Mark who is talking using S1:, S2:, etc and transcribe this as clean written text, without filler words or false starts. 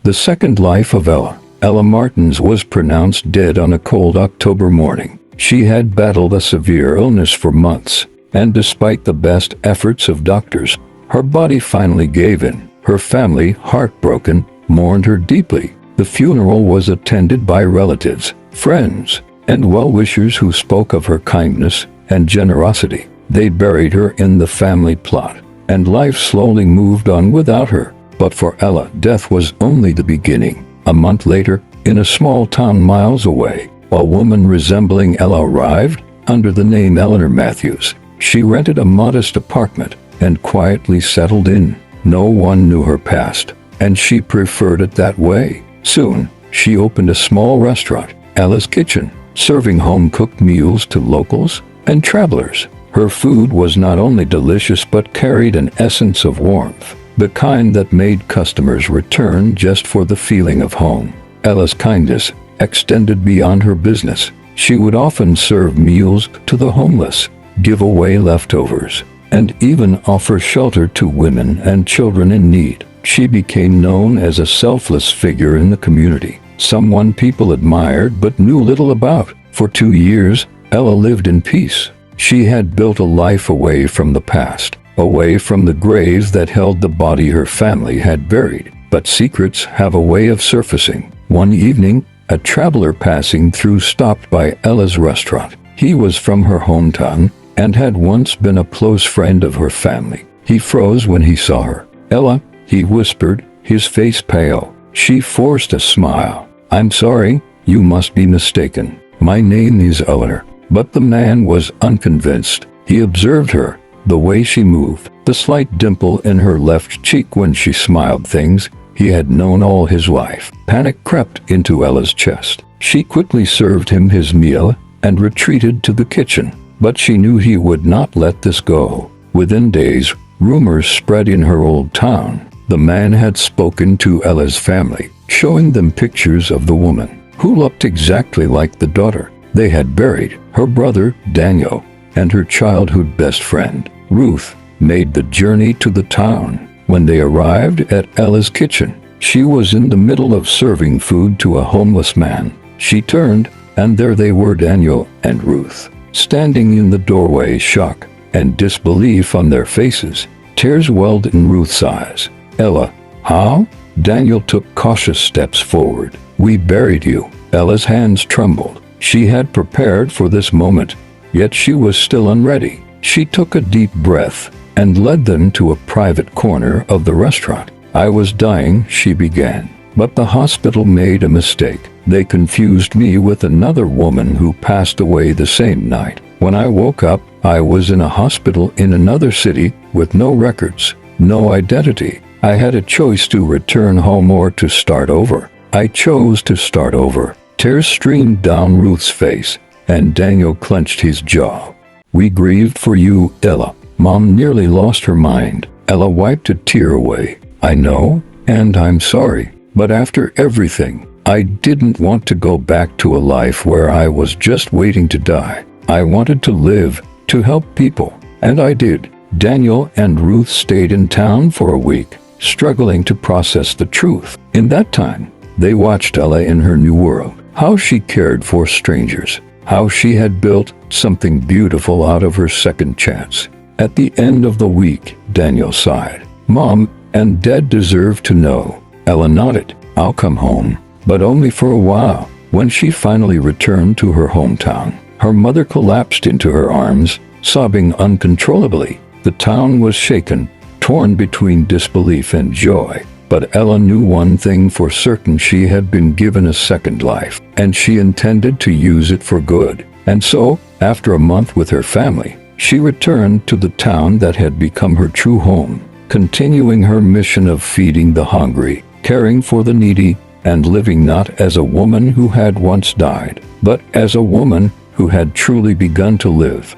S1: The second life of Ella. Ella Martins was pronounced dead on a cold October morning. She had battled a severe illness for months, and despite the best efforts of doctors, her body finally gave in. Her family, heartbroken, mourned her deeply. The funeral was attended by relatives, friends, and well-wishers who spoke of her kindness and generosity. They buried her in the family plot, and life slowly moved on without her. But for Ella, death was only the beginning. A month later, in a small town miles away, a woman resembling Ella arrived, under the name Eleanor Matthews. She rented a modest apartment and quietly settled in. No one knew her past, and she preferred it that way. Soon, she opened a small restaurant, Ella's Kitchen, serving home-cooked meals to locals and travelers. Her food was not only delicious but carried an essence of warmth, the kind that made customers return just for the feeling of home. Ella's kindness extended beyond her business. She would often serve meals to the homeless, give away leftovers, and even offer shelter to women and children in need. She became known as a selfless figure in the community, someone people admired but knew little about. For 2 years, Ella lived in peace. She had built a life away from the past, away from the graves that held the body her family had buried. But secrets have a way of surfacing. One evening, a traveler passing through stopped by Ella's restaurant. He was from her hometown and had once been a close friend of her family. He froze when he saw her. "Ella," he whispered, his face pale. She forced a smile. "I'm sorry, you must be mistaken. My name is Eleanor." But the man was unconvinced. He observed her, the way she moved, the slight dimple in her left cheek when she smiled, things he had known all his life. Panic crept into Ella's chest. She quickly served him his meal and retreated to the kitchen. But she knew he would not let this go. Within days, rumors spread in her old town. The man had spoken to Ella's family, showing them pictures of the woman, who looked exactly like the daughter they had buried. Her brother, Daniel, and her childhood best friend, Ruth, made the journey to the town. When they arrived at Ella's Kitchen, she was in the middle of serving food to a homeless man. She turned, and there they were, Daniel and Ruth, standing in the doorway, shock and disbelief on their faces. Tears welled in Ruth's eyes. "Ella, how?" Daniel took cautious steps forward. "We buried you." Ella's hands trembled. She had prepared for this moment, yet she was still unready. She took a deep breath and led them to a private corner of the restaurant. "I was dying," she began, "but the hospital made a mistake. They confused me with another woman who passed away the same night. When I woke up, I was in a hospital in another city with no records, no identity. I had a choice to return home or to start over. I chose to start over." Tears streamed down Ruth's face, and Daniel clenched his jaw. "We grieved for you, Ella. Mom nearly lost her mind." Ella wiped a tear away. "I know, and I'm sorry. But after everything, I didn't want to go back to a life where I was just waiting to die. I wanted to live, to help people, and I did." Daniel and Ruth stayed in town for a week, struggling to process the truth. In that time, they watched Ella in her new world, how she cared for strangers, how she had built something beautiful out of her second chance. At the end of the week, Daniel sighed. "Mom and Dad deserve to know." Ella nodded. "I'll come home." But only for a while. When she finally returned to her hometown, her mother collapsed into her arms, sobbing uncontrollably. The town was shaken, torn between disbelief and joy. But Ella knew one thing for certain: she had been given a second life, and she intended to use it for good. And so, after a month with her family, she returned to the town that had become her true home, continuing her mission of feeding the hungry, caring for the needy, and living not as a woman who had once died, but as a woman who had truly begun to live.